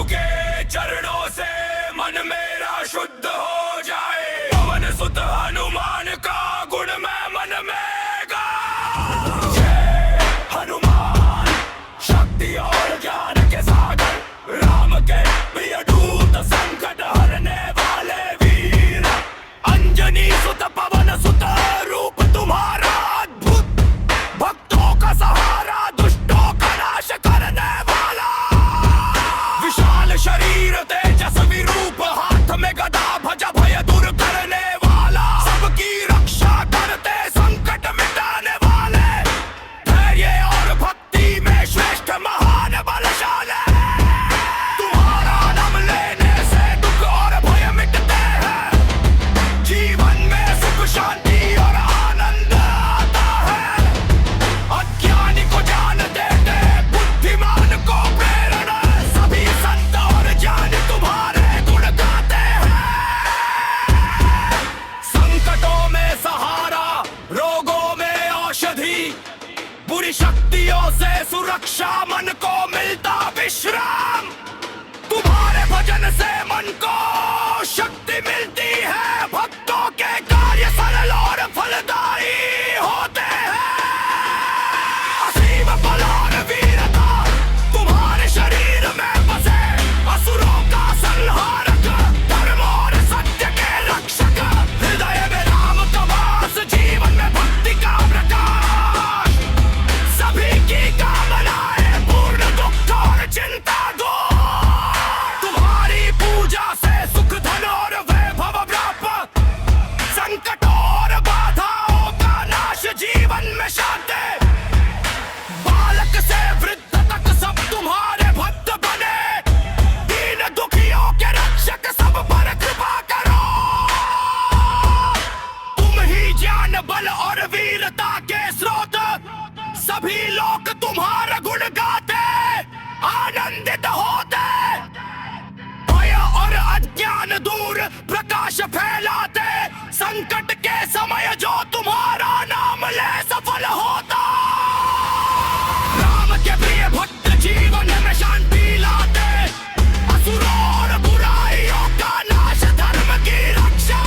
गुरु के चरणों से मन मेरा शुद्ध हो जाए। पवन सुत हनुमान का गुण मैं मन में गाऊं। जय हनुमान शक्ति और ज्ञान के सागर, राम के प्रिय दूत, संकट हरने वाले वीर। अंजनी सुत पवन सुत रूप तुम्हारा अद्भुत, भक्तों का सहारा, दुष्टों का नाश करने वाला। विशाल शरीर तेजस्वी रूप, हाथ में गदा भजा भय दूर करने वाला। सबकी रक्षा करते संकट मिटाने वाले, धैर्य और भक्ति में श्रेष्ठ महान बलशाली। तुम्हारा नाम लेने से दुख और भय मिटते हैं, जीवन में सुख शांति और आनंद आता है। अज्ञानी को ज्ञान देते, बुद्धिमान को प्रेरणा, सभी संत और ज्ञानी तुम्हारे गुण गाते हैं। संकटों में सहारा, रोगों में औषधि, बुरी शक्तियों से सुरक्षा, मन को मिलता विश्राम। तुम्हारे भजन से मन को शक्ति मिलती है, भक्तों के कार्य सरल और फलदायी होते हैं। असीम बल और वीरता तुम्हारे शरीर में बसे, असुरों का संहारक, धर्म और सत्य के रक्षक। हृदय में राम का वास, जीवन में भक्ति का प्रकाश। सभी की कामनाएं पूर्ण, दुख और चिंता दूर। तुम्हारी पूजा से सुख धन और वैभव प्राप्त, संकट और बाधाओं का नाश, जीवन में शांति। बालक से वृद्ध तक सब तुम्हारे भक्त बने, दीन दुखियों के रक्षक, सब पर कृपा करो। तुम ही ज्ञान बल और वीरता के स्रोत, सभी लोग तुम्हारा गुण गाते, आनंदित होते। भय और अज्ञान दूर प्रकाश फैलाते, संकट के समय जो तुम्हारा नाम ले सफल होता। राम के प्रिय भक्त जीवन में शांति लाते, असुरों और बुराइयों का नाश, धर्म की रक्षा।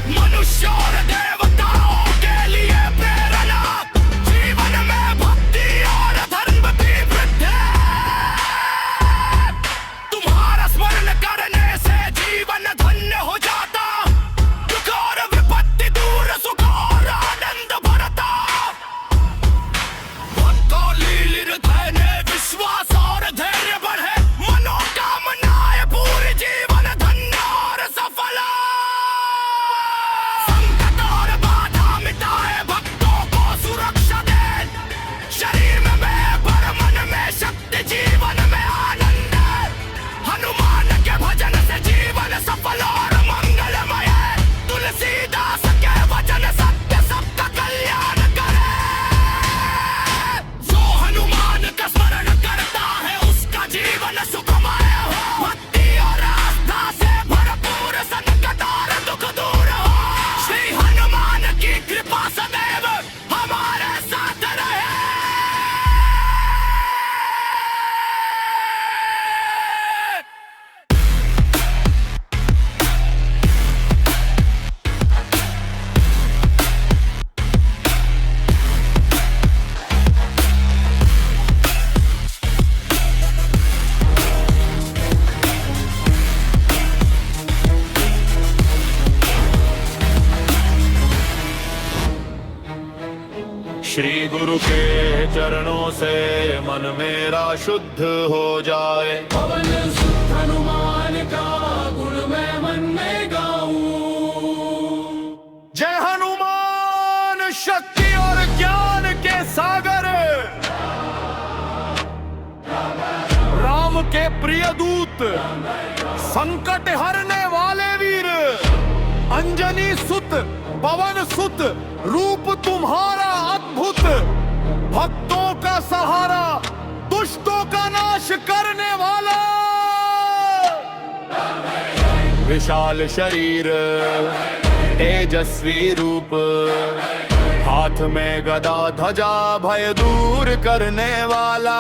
मनुष्य और देवताओं के लिए प्रेरणा, जीवन में भक्ति और धर्म की वृद्धि। तुम्हारा स्मरण करने से जीवन धन्य हो जाता, दुख और विपत्ति दूर, सुख और आनंद भरता। भक्तों लीलिर धैर्य, विश्वास और धैर्य बढ़े, मनोकामनाएं पूरी, जीवन धन्य और सफल। संकट और बाधा मिटाए, भक्तों को सुरक्षा दे, शरीर में पर मन में शक्ति, जीवन में आनंद। हनुमान के भजन से जीवन सफल और मंगलमय, तुलसीदास के वचन सत्य सबका कल्याण करे। जो हनुमान का स्मरण करता है, उसका जीवन सुखमय हो, भक्ति और आस्था से भरपूर, संकट और दुख दूर हो। श्री हनुमान की कृपा सदैव हमारे साथ रहे। श्री गुरु के चरणों से मन मेरा शुद्ध हो जाए। पवन सुत हनुमान का गुण मैं मन में गाऊं। जय हनुमान शक्ति और ज्ञान के सागर, राम के प्रिय दूत, संकट हरने वाले वीर। अंजनी सुत पवन सुत रूप तुम्हारा अद्भुत, भक्तों का सहारा, दुष्टों का नाश करने वाला। विशाल शरीर तेजस्वी रूप, हाथ में गदा ध्वजा भय दूर करने वाला।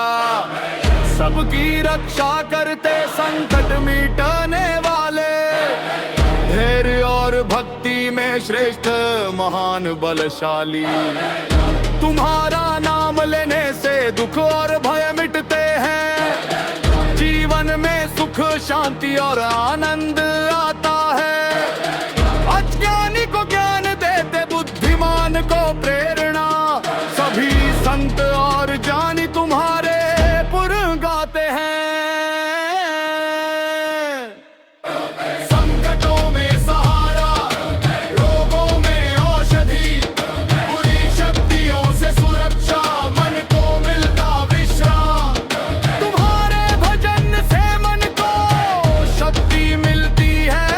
सबकी रक्षा करते संकट मिटाने वाले, धैर्य और भक्ति में श्रेष्ठ महान बलशाली। तुम्हारा नाम लेने से दुख और भय मिटते हैं, जीवन में सुख शांति और आनंद आता है। अज्ञानी को ज्ञान देते, बुद्धिमान को प्रेरणा, सभी संत और ज्ञानी तुम्हारे पुर गाते हैं। संकटों में सहारा, रोगों में औषधि, बुरी शक्तियों से सुरक्षा, मन को मिलता विश्राम। तुम्हारे भजन से मन को शक्ति मिलती है,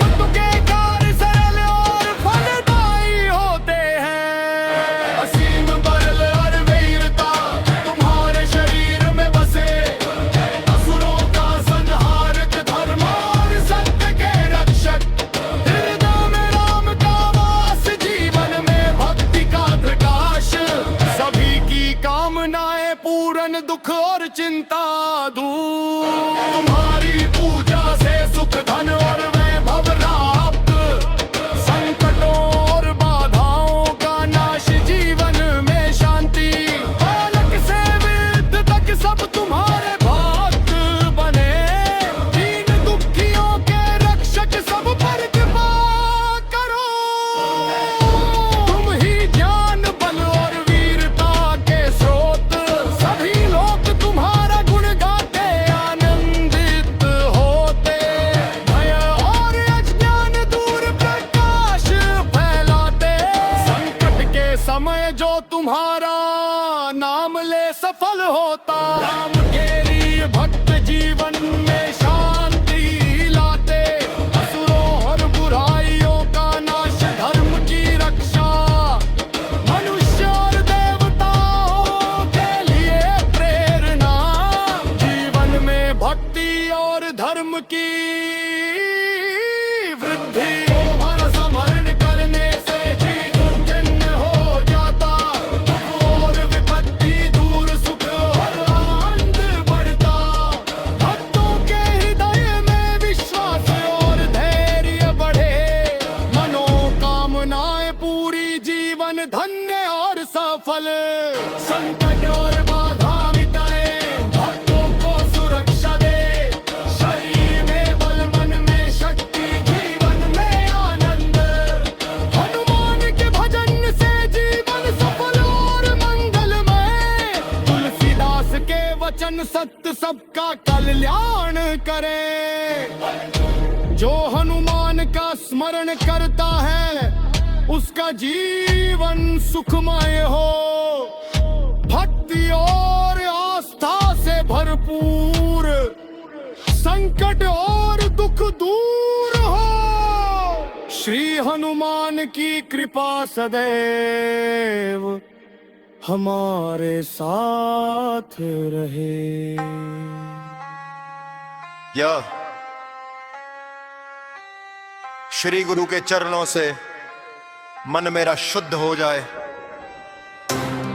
उनके कार्य सरल और फलदायी होते हैं। असीम बल और वीरता तुम्हारे शरीर में बसे, असुरों का संहारक, धर्म और सत्य के रक्षक। हृदय में राम का वास, जीवन में भक्ति का प्रकाश, सभी की कामनाएं पूर्ण, दुख और चिंता दूर। तुम्हारी पूजा से सुख धन और वैभव प्राप्त, संकटों और बाधाओं का नाश, जीवन में शांति। बालक से वृद्ध तक सब तुम्हारे भक्त बने, दीन दुखियों के रक्षक, सब पर कृपा करो। तुम ही ज्ञान बल और वीरता के स्रोत, सभी लोग तुम्हारा गुण गाते आनंदित होते। भय और अज्ञान दूर प्रकाश फैलाते, संकट के समय जो तुम्हारा नाम ले सफल होता। राम के लिए भक्त जीवन में शांति लाते, असुरों और बुराइयों का नाश, धर्म की रक्षा, मनुष्य और देवताओं के लिए प्रेरणा, जीवन में भक्ति और धर्म की वृद्धि। तुम्हारा स्मरण करने से जीवन धन्य हो जाता, दुख और विपत्ति दूर, सुख और आनंद बढ़ता। भक्तों के हृदय में विश्वास और धैर्य बढ़े, मनोकामनाएं पूरी, जीवन धन्य और सफल। संकट और बाधा मिटाए, भक्तों को सुरक्षा दे, शरीर में बल, मन में शक्ति, जीवन में आनंद। हनुमान के भजन से जीवन सफल और मंगलमय, तुलसीदास के वचन सत्य सबका कल्याण करे। जो हनुमान का स्मरण करता है, उसका जीवन सुखमय हो, भक्ति और आस्था से भरपूर, संकट और दुख दूर हो। श्री हनुमान की कृपा सदैव हमारे साथ रहे। यह श्री गुरु के चरणों से मन मेरा शुद्ध हो जाए,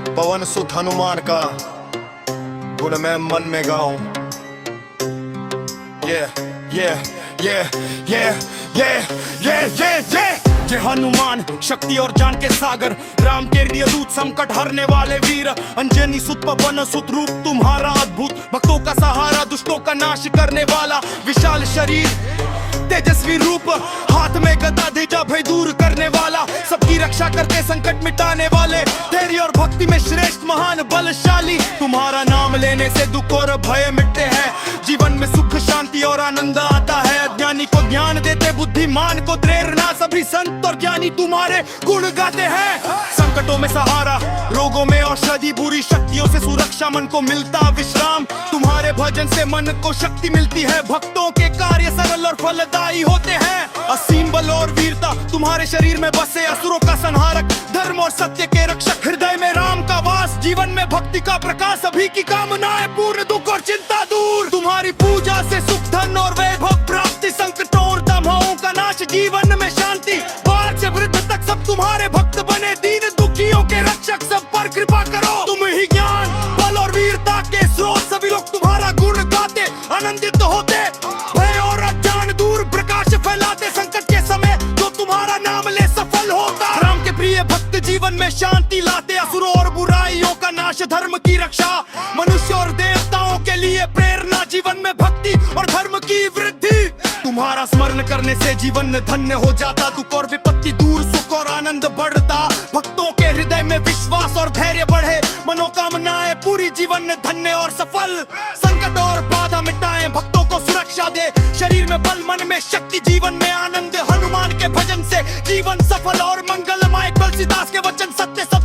पवन सुत हनुमान का गुण मैं मन में गाऊं। ये हनुमान शक्ति और जान के सागर, राम के लिए दूत, संकट हरने वाले वीर। अंजनी सुत पवन सुत रूप तुम्हारा अद्भुत, भक्तों का सहारा, दुष्टों का नाश करने वाला। विशाल शरीर तेजस्वी रूप, हाथ में गदा, ध्वजा भय दूर करने वाला। सबकी रक्षा करके संकट मिटाने वाले, धैर्य और भक्ति में श्रेष्ठ महान बलशाली। तुम्हारा नाम लेने से दुख और भय मिटते हैं, जीवन में सुख शांति और आनंद आता है। अज्ञानी को ज्ञान देते, बुद्धिमान को प्रेरणा, सभी संत और ज्ञानी तुम्हारे गुण गाते हैं। संकटों में सहारा, रोगों में औषधि, बुरी शक्तियों से सुरक्षा, मन को मिलता विश्राम। तुम्हारे भजन से मन को शक्ति मिलती है, भक्तों के कार्य सरल और फलदायी होते हैं। असीम बल और वीरता तुम्हारे शरीर में बसे, असुरों का संहारक, धर्म और सत्य के रक्षक। हृदय में राम का वास, जीवन में भक्ति का प्रकाश, सभी की कामनाएं पूर्ण, दुख और चिंता दूर। तुम्हारी पूजा से सुख धन और वैभव प्राप्ति, संकटों और तमों का नाश, जीवन में शांति। बालक से वृद्ध तक सब तुम्हारे भक्त बने, दीन दुखियों के रक्षक, सब पर कृपा करो। तुम ही ज्ञान बल और वीरता के स्रोत, सभी लोग तुम्हारे आनंदित होते, भय और अज्ञान दूर प्रकाश फैलाते, संकट के समय जो तुम्हारा नाम ले सफल होगा। राम के प्रिय भक्त जीवन में शांति लाते, असुरों और बुराइयों का नाश, धर्म की रक्षा, मनुष्य और देवताओं के लिए प्रेरणा, जीवन में भक्ति और धर्म की वृद्धि। तुम्हारा स्मरण करने से जीवन धन्य हो जाता, दुख और विपत्ति दूर, सुख और आनंद बढ़ता, भक्तों के हृदय में विश्वास और धैर्य बढ़े, मनोकामनाएं पूरी, जीवन धन्य और सफल। संकट और बाधा मिटाए, भक्तों को सुरक्षा दे, शरीर में बल, मन में शक्ति, जीवन में आनंद। हनुमान के भजन से जीवन सफल और मंगलमय, तुलसीदास के वचन सत्य सब